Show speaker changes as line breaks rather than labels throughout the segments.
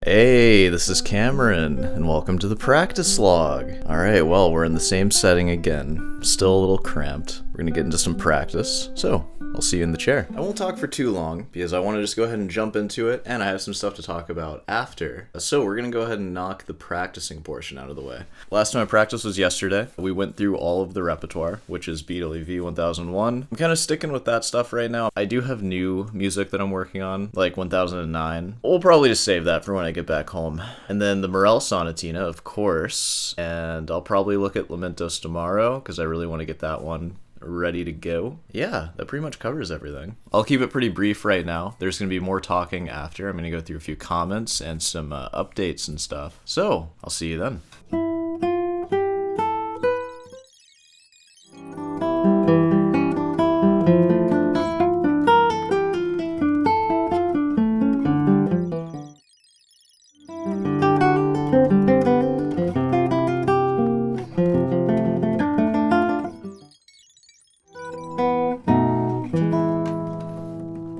Hey, this is Cameron, and welcome to the practice log. Alright, well, we're in the same setting again. Still a little cramped. We're gonna get into some practice, so I'll see you in the chair. I won't talk for too long, because I want to just go ahead and jump into it, and I have some stuff to talk about after. So we're gonna go ahead and knock the practicing portion out of the way. Last time I practiced was yesterday. We went through all of the repertoire, which is Beatley V1001. I'm kind of sticking with that stuff right now. I do have new music that I'm working on, like 1009. We'll probably just save that for when I get back home. And then the Morel Sonatina, of course, and I'll probably look at Lamentos tomorrow, because I really want to get that one ready to go. Yeah, that pretty much covers everything. I'll keep it pretty brief right now. There's going to be more talking after. I'm going to go through a few comments and some updates and stuff. So, I'll see you then.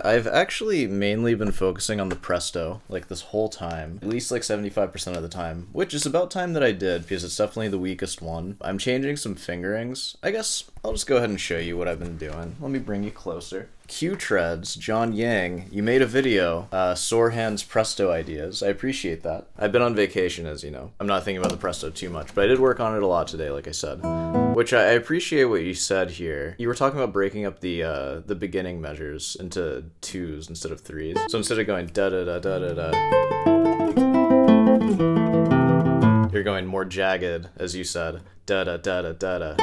I've actually mainly been focusing on the Presto, like this whole time, at least like 75% of the time, which is about time that I did, because it's definitely the weakest one. I'm changing some fingerings. I guess I'll just go ahead and show you what I've been doing. Let me bring you closer. Q Treads, John Yang, you made a video, sore hands Presto ideas. I appreciate that. I've been on vacation, as you know. I'm not thinking about the Presto too much, but I did work on it a lot today, like I said. Which I appreciate what you said here. You were talking about breaking up the beginning measures into twos instead of threes. So instead of going da-da-da-da-da-da, you're going more jagged, as you said. Da-da-da-da-da-da.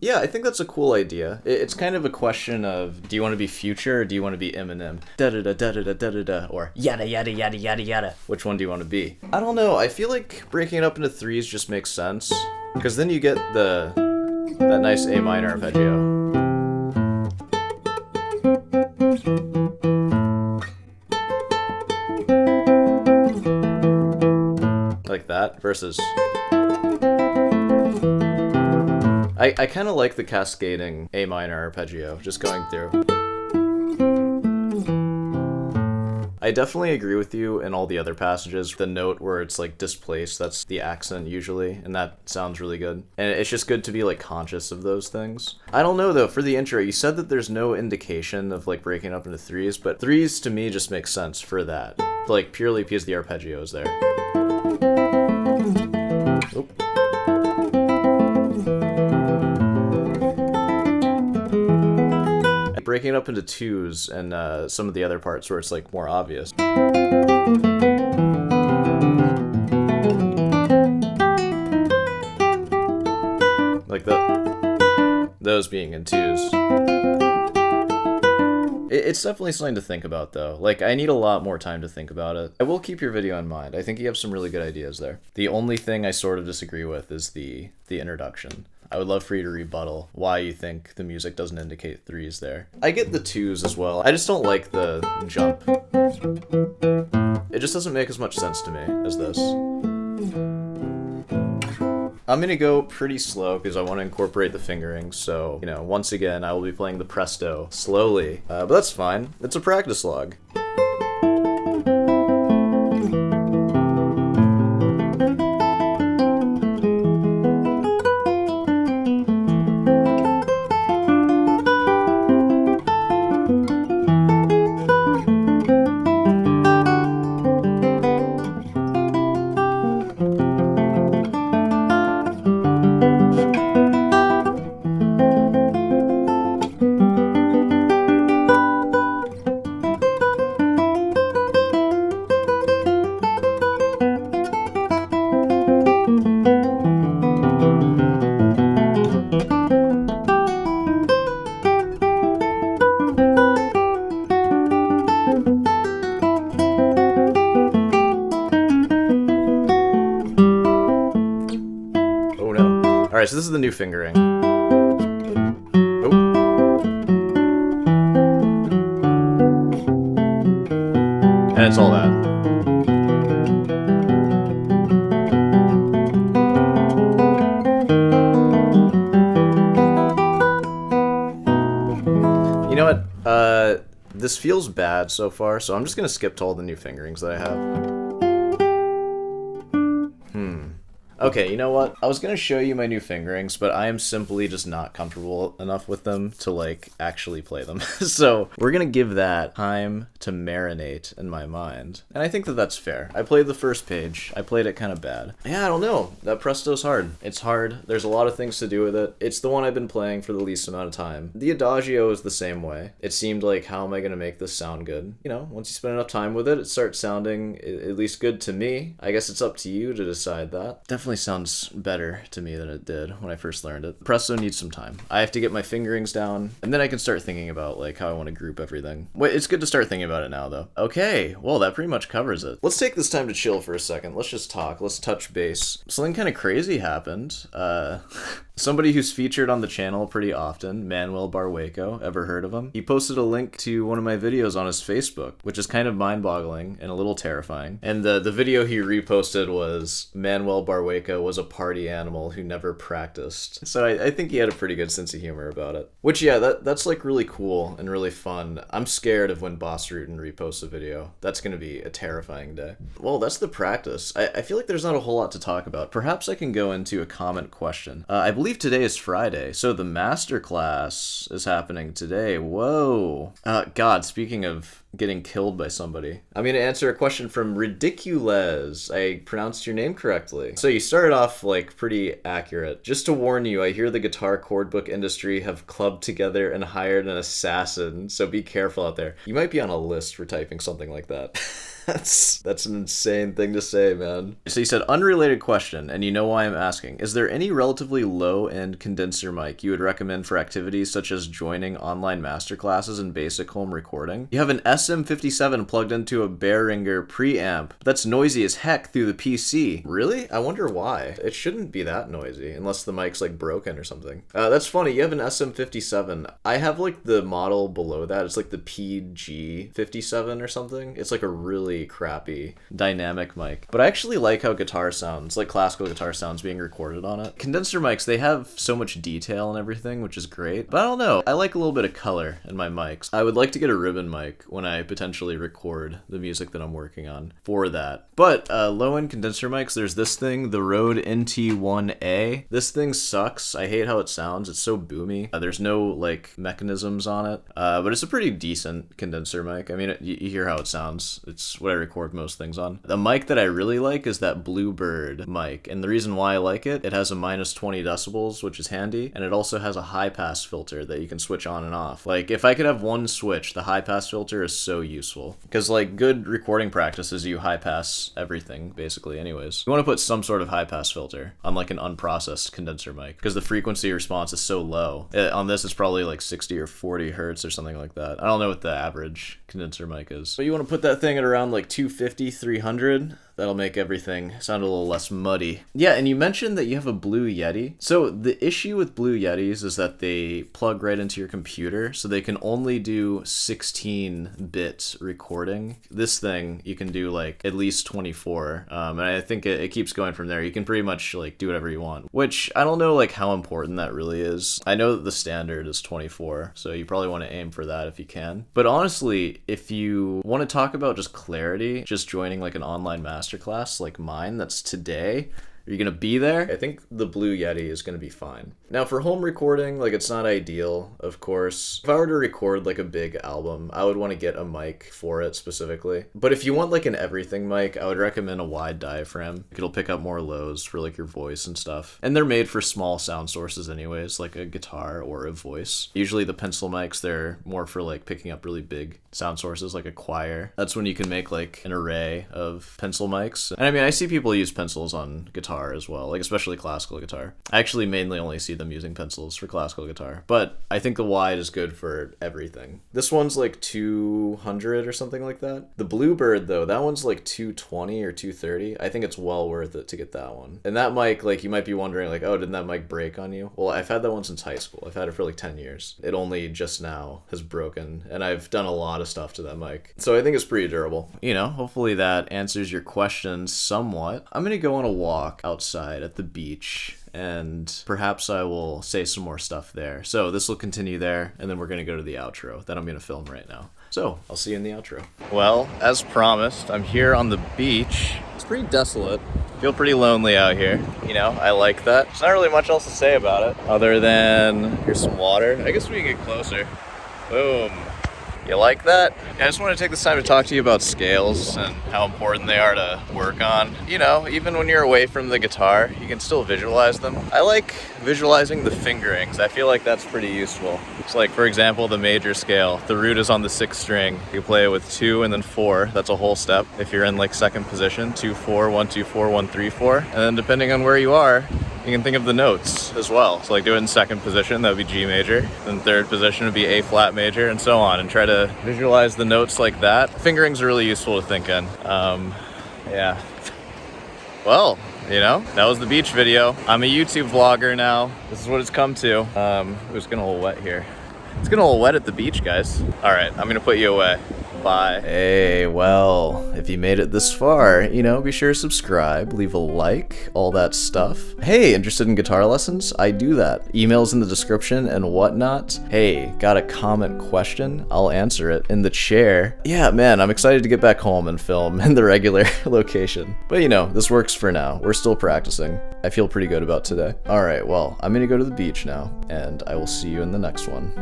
Yeah, I think that's a cool idea. It's kind of a question of, do you want to be Future or do you want to be Eminem? Da-da-da-da-da-da-da-da, or yada yada yada yada yada. Which one do you want to be? I don't know, I feel like breaking it up into threes just makes sense. Because then you get that nice A minor arpeggio. Like that, versus... I kind of like the cascading A minor arpeggio, just going through. I definitely agree with you in all the other passages. The note where it's like displaced, that's the accent usually, and that sounds really good. And it's just good to be like conscious of those things. I don't know though, for the intro, you said that there's no indication of like breaking up into threes, but threes to me just makes sense for that. Like purely because the arpeggio is there. Oop. Breaking it up into twos and some of the other parts where it's like more obvious. Like those being in twos. It's definitely something to think about though. Like, I need a lot more time to think about it. I will keep your video in mind. I think you have some really good ideas there. The only thing I sort of disagree with is the introduction. I would love for you to rebuttal why you think the music doesn't indicate threes there. I get the twos as well. I just don't like the jump. It just doesn't make as much sense to me as this. I'm gonna go pretty slow because I want to incorporate the fingerings, so, you know, once again, I will be playing the Presto slowly, but that's fine. It's a practice log. Alright, so this is the new fingering. Oh. And it's all that. You know what? This feels bad so far, so I'm just gonna skip to all the new fingerings that I have. Okay, you know what? I was gonna show you my new fingerings, but I am simply just not comfortable enough with them to, like, actually play them. So we're gonna give that time to marinate in my mind. And I think that that's fair. I played the first page. I played it kind of bad. Yeah, I don't know. That Presto's hard. It's hard. There's a lot of things to do with it. It's the one I've been playing for the least amount of time. The Adagio is the same way. It seemed like, how am I gonna make this sound good? You know, once you spend enough time with it, it starts sounding at least good to me. I guess it's up to you to decide that. Definitely sounds better to me than it did when I first learned it. Presto needs some time. I have to get my fingerings down, and then I can start thinking about, like, how I want to group everything. Wait, it's good to start thinking about it now, though. Okay, well, that pretty much covers it. Let's take this time to chill for a second. Let's just talk. Let's touch base. Something kind of crazy happened. Somebody who's featured on the channel pretty often, Manuel Barwaco, ever heard of him? He posted a link to one of my videos on his Facebook, which is kind of mind-boggling and a little terrifying. And the video he reposted was, Manuel Barwaco was a party animal who never practiced. So I think he had a pretty good sense of humor about it. Which, yeah, that's like really cool and really fun. I'm scared of when Boss Rutan reposts a video. That's gonna be a terrifying day. Well, that's the practice. I feel like there's not a whole lot to talk about. Perhaps I can go into a comment question. I believe today is Friday, so the masterclass is happening today. Whoa. God, speaking of getting killed by somebody, I'm going to answer a question from Ridiculez. I pronounced your name correctly. So you started off, like, pretty accurate. Just to warn you, I hear the guitar chord book industry have clubbed together and hired an assassin, so be careful out there. You might be on a list for typing something like that. That's an insane thing to say, man. So you said, unrelated question, and you know why I'm asking. Is there any relatively low-end condenser mic you would recommend for activities such as joining online masterclasses and basic home recording? You have an SM57 plugged into a Behringer preamp. That's noisy as heck through the PC. Really? I wonder why. It shouldn't be that noisy, unless the mic's, like, broken or something. That's funny. You have an SM57. I have, like, the model below that. It's like the PG57 or something. It's like a really crappy dynamic mic, but I actually like how guitar sounds, like classical guitar sounds, being recorded on it. Condenser mics, they have so much detail and everything, which is great, but I don't know, I like a little bit of color in my mics. I would like to get a ribbon mic when I potentially record the music that I'm working on for that. But low-end condenser mics, there's this thing, the Rode NT1A. This thing sucks. I hate how it sounds. It's so boomy. There's no, like, mechanisms on it, but it's a pretty decent condenser mic. I mean, you hear how it sounds. It's what I record most things on. The mic that I really like is that Bluebird mic, and the reason why I like it, it has a minus 20 decibels, which is handy, and it also has a high pass filter that you can switch on and off. Like, if I could have one switch, the high pass filter is so useful, because, like, good recording practice is you high pass everything, basically, anyways. You want to put some sort of high pass filter on, like, an unprocessed condenser mic, because the frequency response is so low. On this, it's probably like 60 or 40 hertz or something like that. I don't know what the average condenser mic is, but you want to put that thing at around like 250, 300. That'll make everything sound a little less muddy. Yeah, and you mentioned that you have a Blue Yeti. So the issue with Blue Yetis is that they plug right into your computer, so they can only do 16-bit recording. This thing, you can do like at least 24, and I think it keeps going from there. You can pretty much like do whatever you want, which I don't know like how important that really is. I know that the standard is 24, so you probably want to aim for that if you can. But honestly, if you want to talk about just clarity, just joining like an online masterclass like mine that's today, are you gonna be there? I think the Blue Yeti is gonna be fine. Now for home recording, like it's not ideal, of course. If I were to record like a big album, I would want to get a mic for it specifically. But if you want like an everything mic, I would recommend a wide diaphragm. It'll pick up more lows for like your voice and stuff. And they're made for small sound sources anyways, like a guitar or a voice. Usually the pencil mics, they're more for like picking up really big sound sources like a choir. That's when you can make like an array of pencil mics. And I mean, I see people use pencils on guitar as well, like especially classical guitar. I actually mainly only see them using pencils for classical guitar, but I think the wide is good for everything. This one's like 200 or something like that. The Bluebird though, that one's like 220 or 230. I think it's well worth it to get that one. And that mic, like you might be wondering like, oh, didn't that mic break on you? Well, I've had that one since high school. I've had it for like 10 years. It only just now has broken, and I've done a lot of stuff to that mic. So I think it's pretty durable. You know, hopefully that answers your questions somewhat. I'm gonna go on a walk outside at the beach, and perhaps I will say some more stuff there. So this will continue there, and then we're going to go to the outro that I'm going to film right now. So, I'll see you in the outro. Well, as promised, I'm here on the beach. It's pretty desolate. Feel pretty lonely out here. You know, I like that. There's not really much else to say about it, other than here's some water. I guess we can get closer. Boom. You like that? Yeah, I just want to take this time to talk to you about scales and how important they are to work on. You know, even when you're away from the guitar, you can still visualize them. I like visualizing the fingerings. I feel like that's pretty useful. It's like, for example, the major scale. The root is on the 6th string. You play it with 2 and then 4. That's a whole step. If you're in like 2nd position, 2, 4, 1, 2, 4, 1, 3, 4. And then depending on where you are, you can think of the notes as well. So like do it in 2nd position, that would be G major. Then 3rd position would be A flat major, and so on. And try to visualize the notes like that. Fingerings are really useful to think in. Yeah. Well, you know, that was the beach video. I'm a YouTube vlogger now. This is what it's come to. It was getting a little wet here. It's getting a little wet at the beach, guys. All right, I'm gonna put you away. Bye. Hey, well, if you made it this far, you know, be sure to subscribe, leave a like, all that stuff. Hey, interested in guitar lessons? I do that. Emails in the description and whatnot. Hey, got a comment question? I'll answer it in the chair. Yeah, man, I'm excited to get back home and film in the regular location. But you know, this works for now. We're still practicing. I feel pretty good about today. All right, well, I'm gonna go to the beach now, and I will see you in the next one.